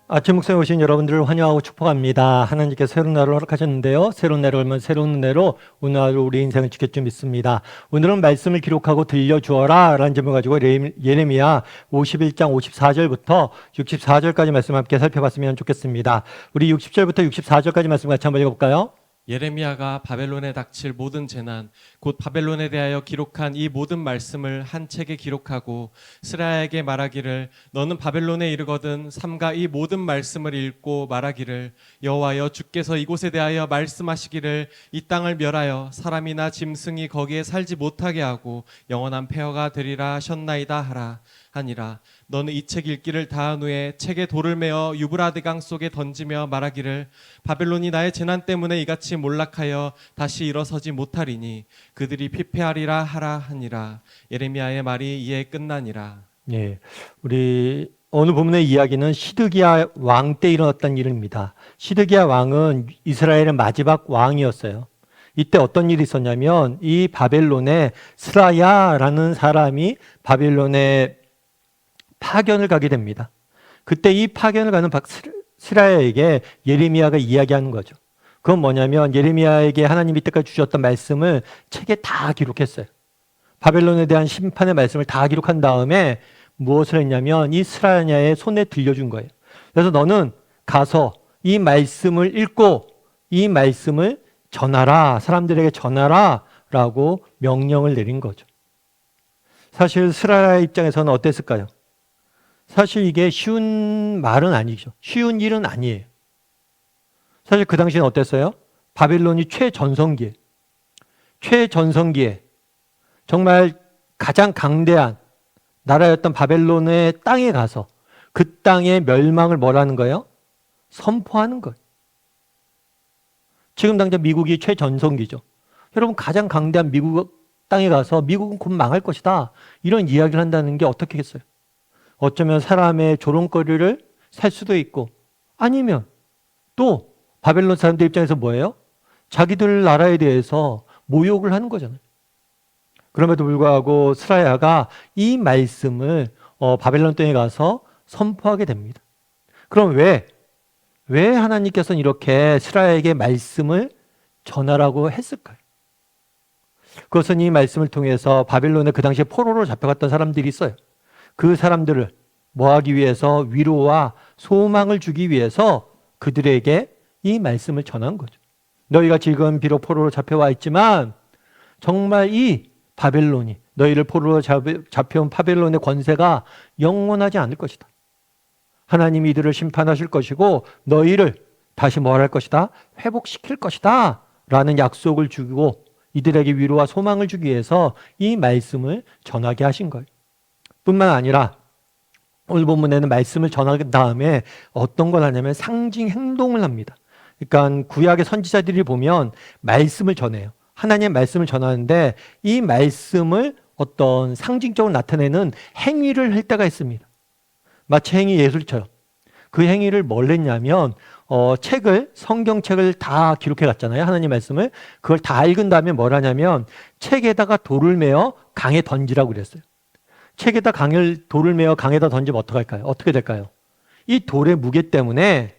아침 묵상에 오신 여러분들을 환영하고 축복합니다. 하나님께서 새로운 날을 허락하셨는데요. 새로운 날을 걸면 새로운 은혜로 오늘 하루 우리 인생을 지킬 줄 믿습니다. 오늘은 말씀을 기록하고 들려주어라 라는 제목을 가지고 예레미야 51장 54절부터 64절까지 말씀 함께 살펴봤으면 좋겠습니다. 우리 60절부터 64절까지 말씀 같이 한번 읽어볼까요? 예레미야가 바벨론에 닥칠 모든 재난, 곧 바벨론에 대하여 기록한 이 모든 말씀을 한 책에 기록하고 스라야에게 말하기를, 너는 바벨론에 이르거든 삼가 이 모든 말씀을 읽고 말하기를, 여호와여 주께서 이곳에 대하여 말씀하시기를, 이 땅을 멸하여 사람이나 짐승이 거기에 살지 못하게 하고 영원한 폐허가 되리라 하셨나이다 하라 하니라. 너는 이 책 읽기를 다한 후에 책에 돌을 메어 유브라데강 속에 던지며 말하기를, 바벨론이 나의 재난 때문에 이같이 몰락하여 다시 일어서지 못하리니 그들이 피폐하리라 하라 하니라. 예레미야의 말이 이에 끝나니라. 예, 우리 오늘 본문의 이야기는 시드기야 왕 때 일어났던 일입니다. 시드기야 왕은 이스라엘의 마지막 왕이었어요. 이때 어떤 일이 있었냐면 이 바벨론에 스라야라는 사람이 바벨론에 파견을 가게 됩니다. 그때 이 파견을 가는 스라야에게 예레미야가 이야기하는 거죠. 그건 뭐냐면 예레미야에게 하나님이 이때까지 주셨던 말씀을 책에 다 기록했어요. 바벨론에 대한 심판의 말씀을 다 기록한 다음에 무엇을 했냐면 이 스라야의 손에 들려준 거예요. 그래서 너는 가서 이 말씀을 읽고 이 말씀을 전하라, 사람들에게 전하라 라고 명령을 내린 거죠. 사실 스라야 입장에서는 어땠을까요? 사실 이게 쉬운 말은 아니죠. 쉬운 일은 아니에요. 사실 그 당시에는 어땠어요? 바벨론이 최전성기에 정말 가장 강대한 나라였던 바벨론의 땅에 가서 그 땅의 멸망을 뭐라는 거예요? 선포하는 거예요. 지금 당장 미국이 최전성기죠. 여러분 가장 강대한 미국 땅에 가서 미국은 곧 망할 것이다. 이런 이야기를 한다는 게 어떻겠어요? 어쩌면 사람의 조롱거리를 살 수도 있고 아니면 또 바벨론 사람들 입장에서 뭐예요? 자기들 나라에 대해서 모욕을 하는 거잖아요. 그럼에도 불구하고 스라야가 이 말씀을 바벨론 땅에 가서 선포하게 됩니다. 그럼 왜 하나님께서는 이렇게 스라야에게 말씀을 전하라고 했을까요? 그것은 이 말씀을 통해서 바벨론에 그 당시에 포로로 잡혀갔던 사람들이 있어요. 그 사람들을 뭐하기 위해서 위로와 소망을 주기 위해서 그들에게 이 말씀을 전한 거죠. 너희가 지금 비록 포로로 잡혀와 있지만 정말 이 바벨론이 너희를 포로로 잡혀온 바벨론의 권세가 영원하지 않을 것이다. 하나님이 이들을 심판하실 것이고 너희를 다시 뭘 할 것이다? 회복시킬 것이다 라는 약속을 주고 이들에게 위로와 소망을 주기 위해서 이 말씀을 전하게 하신 거예요. 뿐만 아니라 오늘 본문에는 말씀을 전한 다음에 어떤 걸 하냐면 상징 행동을 합니다. 그러니까 구약의 선지자들이 보면 말씀을 전해요. 하나님의 말씀을 전하는데 이 말씀을 어떤 상징적으로 나타내는 행위를 할 때가 있습니다. 마치 행위 예술처럼. 그 행위를 뭘 했냐면 성경책을 다 기록해 갔잖아요. 하나님 말씀을. 그걸 다 읽은 다음에 뭘 하냐면 책에다가 돌을 메어 강에 던지라고 그랬어요. 책에다 돌을 메어 강에다 던지면 어떻게 될까요? 이 돌의 무게 때문에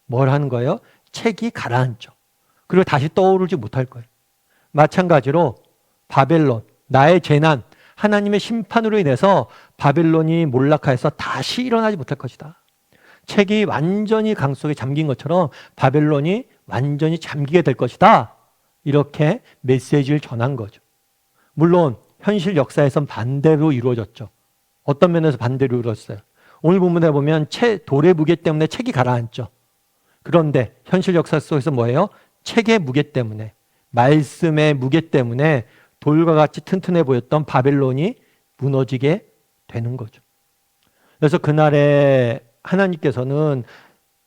뭘 하는 거예요? 책이 가라앉죠. 그리고 다시 떠오르지 못할 거예요. 마찬가지로 바벨론, 나의 재난, 하나님의 심판으로 인해서 바벨론이 몰락하여서 다시 일어나지 못할 것이다. 책이 완전히 강 속에 잠긴 것처럼 바벨론이 완전히 잠기게 될 것이다. 이렇게 메시지를 전한 거죠. 물론 현실 역사에선 반대로 이루어졌죠. 어떤 면에서 반대로 이루어졌어요? 오늘 본문에 보면 돌의 무게 때문에 책이 가라앉죠. 그런데 현실 역사 속에서 뭐예요? 책의 무게 때문에, 말씀의 무게 때문에 돌과 같이 튼튼해 보였던 바벨론이 무너지게 되는 거죠. 그래서 그날에 하나님께서는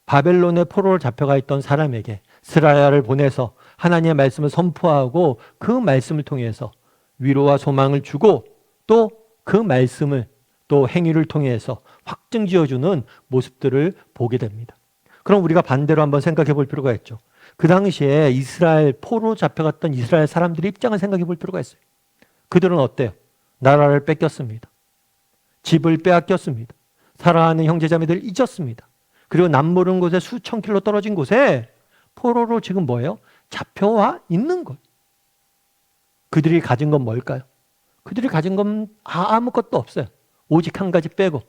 바벨론의 포로로 잡혀가 있던 사람에게 스라야를 보내서 하나님의 말씀을 선포하고 그 말씀을 통해서 위로와 소망을 주고 또 그 말씀을 또 행위를 통해서 확증 지어주는 모습들을 보게 됩니다. 그럼 우리가 반대로 한번 생각해 볼 필요가 있죠. 그 당시에 이스라엘 포로 잡혀갔던 이스라엘 사람들의 입장을 생각해 볼 필요가 있어요. 그들은 어때요? 나라를 뺏겼습니다. 집을 빼앗겼습니다. 사랑하는 형제자매들 잊었습니다. 그리고 남모르는 곳에 수천 킬로 떨어진 곳에 포로로 지금 뭐예요? 잡혀와 있는 것. 그들이 가진 건 뭘까요? 그들이 가진 건 아무것도 없어요. 오직 한 가지 빼고.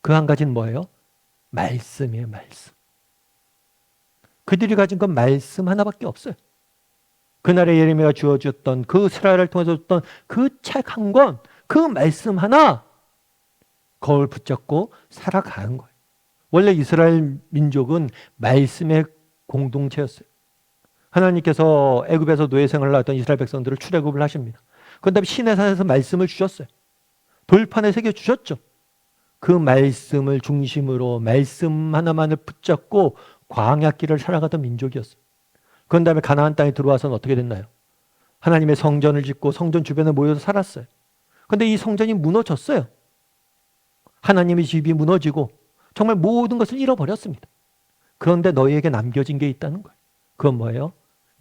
그 한 가지는 뭐예요? 말씀이에요, 말씀. 그들이 가진 건 말씀 하나밖에 없어요. 그날에 예레미야가 주어졌던 그 스라엘을 통해서 줬던 그 책 한 권, 그 말씀 하나, 그걸 붙잡고 살아가는 거예요. 원래 이스라엘 민족은 말씀의 공동체였어요. 하나님께서 애굽에서 노예 생활을 하던 이스라엘 백성들을 출애굽을 하십니다. 그 다음에 시내산에서 말씀을 주셨어요. 돌판에 새겨 주셨죠. 그 말씀을 중심으로 말씀 하나만을 붙잡고 광야길을 살아가던 민족이었어요. 그 다음에 가나안 땅에 들어와서는 어떻게 됐나요? 하나님의 성전을 짓고 성전 주변에 모여서 살았어요. 그런데 이 성전이 무너졌어요. 하나님의 집이 무너지고 정말 모든 것을 잃어버렸습니다. 그런데 너희에게 남겨진 게 있다는 거예요. 그건 뭐예요?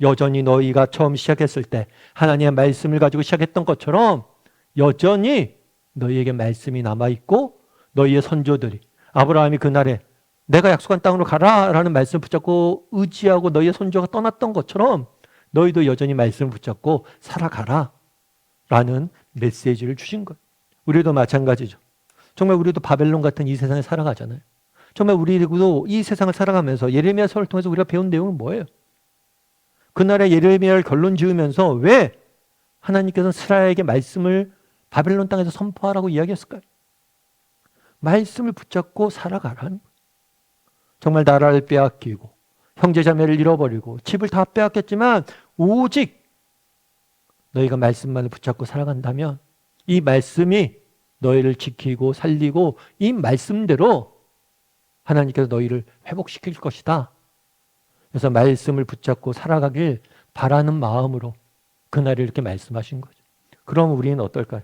여전히 너희가 처음 시작했을 때 하나님의 말씀을 가지고 시작했던 것처럼 여전히 너희에게 말씀이 남아있고 너희의 선조들이 아브라함이 그날에 내가 약속한 땅으로 가라 라는 말씀을 붙잡고 의지하고 너희의 선조가 떠났던 것처럼 너희도 여전히 말씀을 붙잡고 살아가라 라는 메시지를 주신 거예요. 우리도 마찬가지죠. 정말 우리도 바벨론 같은 이 세상에 살아가잖아요. 정말 우리도 이 세상을 살아가면서 예레미야서를 통해서 우리가 배운 내용은 뭐예요? 그날에 예레미야를 결론 지으면서 왜 하나님께서는 스라엘에게 말씀을 바벨론 땅에서 선포하라고 이야기했을까요? 말씀을 붙잡고 살아가라는 거예요. 정말 나라를 빼앗기고 형제자매를 잃어버리고 집을 다 빼앗겼지만 오직 너희가 말씀만을 붙잡고 살아간다면 이 말씀이 너희를 지키고 살리고 이 말씀대로 하나님께서 너희를 회복시킬 것이다. 그래서 말씀을 붙잡고 살아가길 바라는 마음으로 그날에 이렇게 말씀하신 거죠. 그럼 우리는 어떨까요?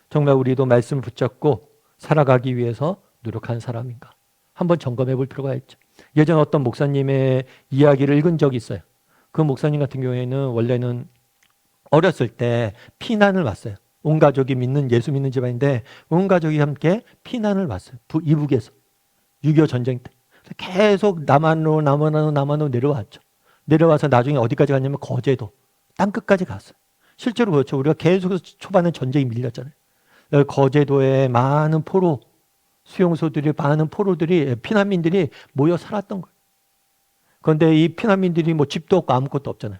정말 우리도 말씀을 붙잡고 살아가기 위해서 노력한 사람인가? 한번 점검해 볼 필요가 있죠. 예전 어떤 목사님의 이야기를 읽은 적이 있어요. 그 목사님 같은 경우에는 원래는 어렸을 때 피난을 왔어요. 온 가족이 예수 믿는 집안인데 온 가족이 함께 피난을 왔어요. 이북에서 6.25 전쟁 때. 계속 남한으로 내려왔죠. 내려와서 나중에 어디까지 갔냐면 거제도 땅끝까지 갔어요. 실제로 그렇죠. 우리가 계속해서 초반에 전쟁이 밀렸잖아요. 거제도에 많은 수용소들이 많은 피난민들이 모여 살았던 거예요. 그런데 이 피난민들이 집도 없고 아무것도 없잖아요.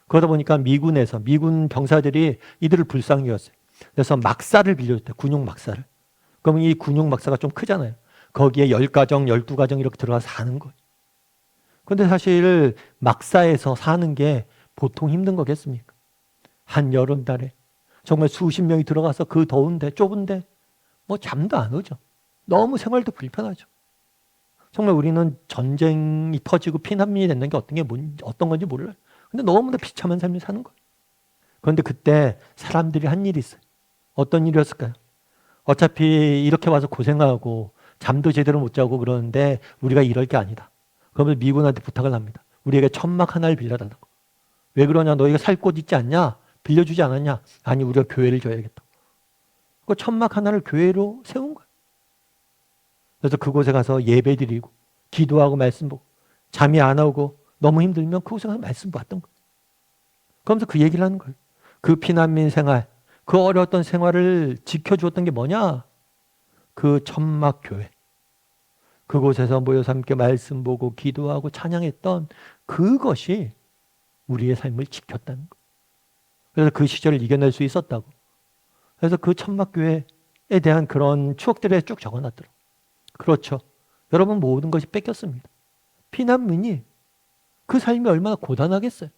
그러다 보니까 미군 병사들이 이들을 불쌍히 여겼어요. 그래서 막사를 빌려줬대요. 군용 막사를. 그러면 이 군용 막사가 좀 크잖아요. 거기에 10가정, 12가정 이렇게 들어가서 사는 거예요. 그런데 사실 막사에서 사는 게 보통 힘든 거겠습니까? 한여름날에 정말 수십 명이 들어가서 그 더운데 좁은데 잠도 안 오죠. 너무 생활도 불편하죠. 정말 우리는 전쟁이 터지고 피난민이 됐는 게 어떤 건지 몰라요. 근데 너무나 비참한 삶을 사는 거예요. 그런데 그때 사람들이 한 일이 있어요. 어떤 일이었을까요? 어차피 이렇게 와서 고생하고 잠도 제대로 못 자고 그러는데 우리가 이럴 게 아니다. 그러면 미군한테 부탁을 합니다. 우리에게 천막 하나를 빌려달라고. 왜 그러냐? 너희가 살 곳 있지 않냐? 빌려주지 않았냐? 아니, 우리가 교회를 줘야겠다. 그 천막 하나를 교회로 세운 거예요. 그래서 그곳에 가서 예배 드리고 기도하고 말씀 보고 잠이 안 오고 너무 힘들면 그곳에 가서 말씀 봤던 거예요. 그러면서 그 얘기를 하는 거예요. 그 피난민 생활, 그 어려웠던 생활을 지켜주었던 게 뭐냐? 그 천막 교회. 그곳에서 모여서 함께 말씀 보고 기도하고 찬양했던 그것이 우리의 삶을 지켰다는 거예요. 그래서 그 시절을 이겨낼 수 있었다고. 그래서 그 천막 교회에 대한 그런 추억들에 쭉 적어놨더라고요. 그렇죠. 여러분 모든 것이 뺏겼습니다. 피난민이 그 삶이 얼마나 고단하겠어요.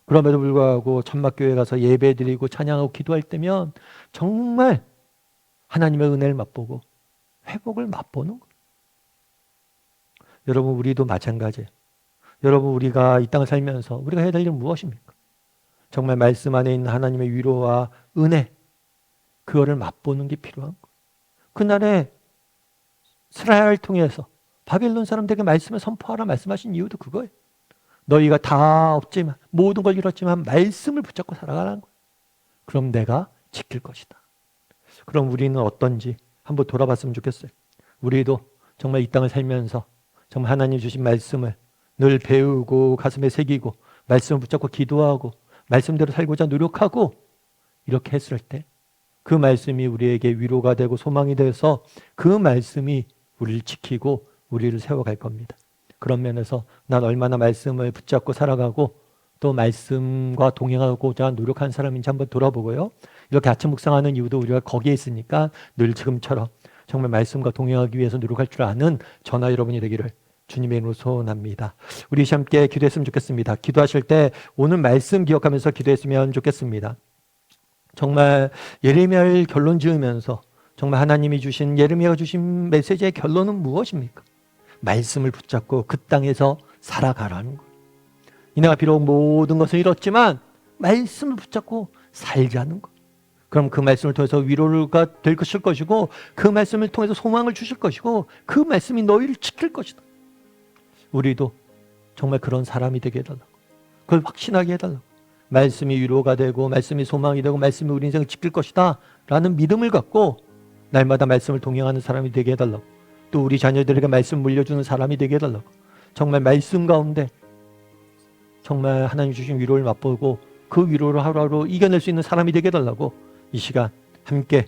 그럼에도 불구하고 천막교회 가서 예배드리고 찬양하고 기도할 때면 정말 하나님의 은혜를 맛보고 회복을 맛보는 거예요. 여러분 우리도 마찬가지예요. 여러분 우리가 이 땅을 살면서 우리가 해야 될 일은 무엇입니까? 정말 말씀 안에 있는 하나님의 위로와 은혜 그거를 맛보는 게 필요한 거예요. 그날에 스라엘을 통해서 바벨론 사람들에게 말씀을 선포하라 말씀하신 이유도 그거예요. 너희가 다 없지만 모든 걸 잃었지만 말씀을 붙잡고 살아가라는 거예요. 그럼 내가 지킬 것이다. 그럼 우리는 어떤지 한번 돌아봤으면 좋겠어요. 우리도 정말 이 땅을 살면서 정말 하나님 주신 말씀을 늘 배우고 가슴에 새기고 말씀을 붙잡고 기도하고 말씀대로 살고자 노력하고 이렇게 했을 때 그 말씀이 우리에게 위로가 되고 소망이 돼서 그 말씀이 우리를 지키고 우리를 세워갈 겁니다. 그런 면에서 난 얼마나 말씀을 붙잡고 살아가고 또 말씀과 동행하고자 노력하는 사람인지 한번 돌아보고요. 이렇게 아침 묵상하는 이유도 우리가 거기에 있으니까 늘 지금처럼 정말 말씀과 동행하기 위해서 노력할 줄 아는 저나 여러분이 되기를 주님의 이름으로 소원합니다. 우리 함께 기도했으면 좋겠습니다. 기도하실 때 오늘 말씀 기억하면서 기도했으면 좋겠습니다. 정말 예레미야를 결론 지으면서 정말 하나님이 주신 예레미야가 주신 메시지의 결론은 무엇입니까? 말씀을 붙잡고 그 땅에서 살아가라는 거예요. 이내가 비록 모든 것을 잃었지만 말씀을 붙잡고 살자는 거예요. 그럼 그 말씀을 통해서 위로가 될 것이고 그 말씀을 통해서 소망을 주실 것이고 그 말씀이 너희를 지킬 것이다. 우리도 정말 그런 사람이 되게 해달라고, 그걸 확신하게 해달라고, 말씀이 위로가 되고 말씀이 소망이 되고 말씀이 우리 인생을 지킬 것이다 라는 믿음을 갖고 날마다 말씀을 동행하는 사람이 되게 해달라고, 또 우리 자녀들에게 말씀 물려주는 사람이 되게 해달라고, 정말 말씀 가운데 정말 하나님 주신 위로를 맛보고 그 위로를 하루하루 이겨낼 수 있는 사람이 되게 해달라고 이 시간 함께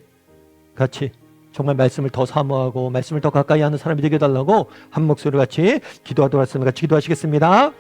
같이 정말 말씀을 더 사모하고 말씀을 더 가까이 하는 사람이 되게 해달라고 한 목소리로 같이 기도하도록 하겠습니다. 같이 기도하시겠습니다.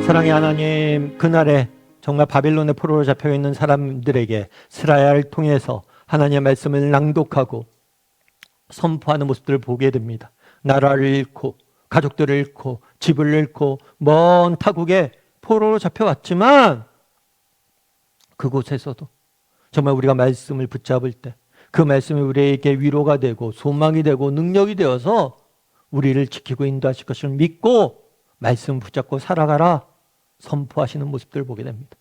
사랑의 하나님, 그날에 정말 바빌론의 포로로 잡혀있는 사람들에게 스라야를 통해서 하나님의 말씀을 낭독하고 선포하는 모습들을 보게 됩니다. 나라를 잃고 가족들을 잃고 집을 잃고 먼 타국에 포로로 잡혀왔지만 그곳에서도 정말 우리가 말씀을 붙잡을 때 그 말씀이 우리에게 위로가 되고 소망이 되고 능력이 되어서 우리를 지키고 인도하실 것을 믿고 말씀 붙잡고 살아가라 선포하시는 모습들을 보게 됩니다.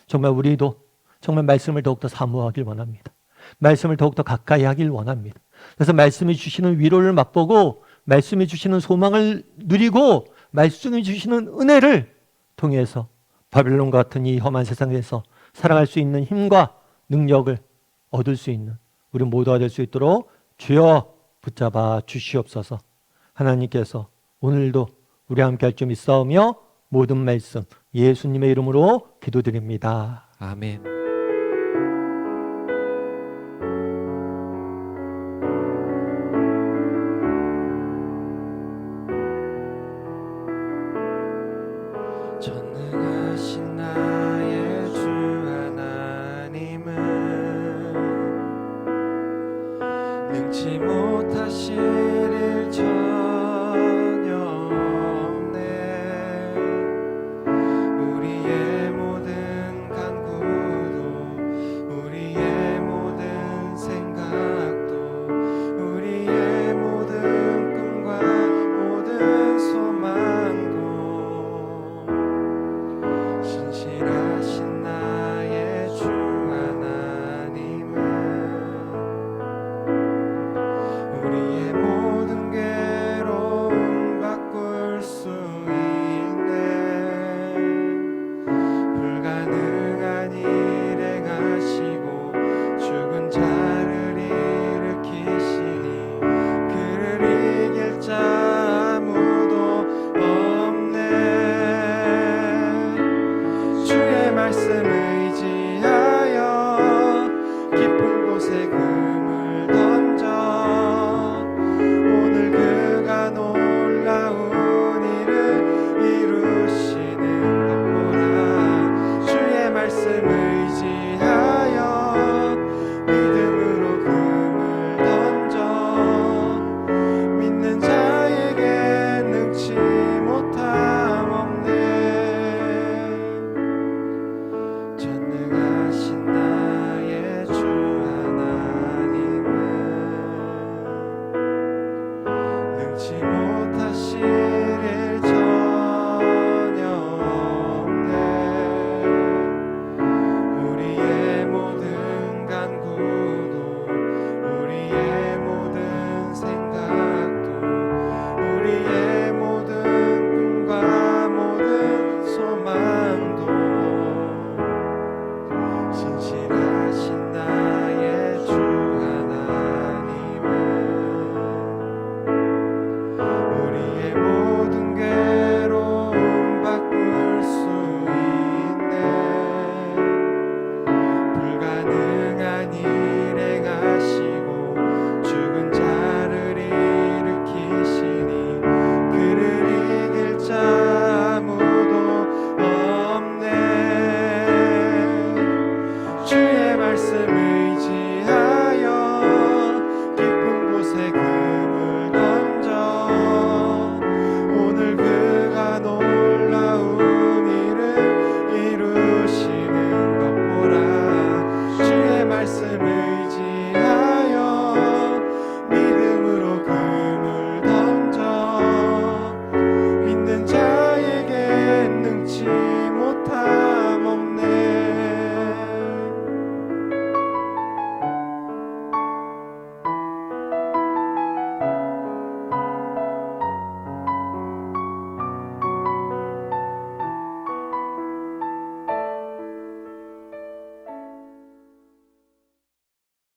정말 우리도 정말 말씀을 더욱더 사모하길 원합니다. 말씀을 더욱더 가까이 하길 원합니다. 그래서 말씀이 주시는 위로를 맛보고 말씀이 주시는 소망을 누리고 말씀이 주시는 은혜를 통해서 바빌론과 같은 이 험한 세상에서 살아갈 수 있는 힘과 능력을 얻을 수 있는 우리 모두가 될 수 있도록 주여 붙잡아 주시옵소서. 하나님께서 오늘도 우리와 함께 할 점 있사오며 모든 말씀 예수님의 이름으로 기도드립니다. 아멘.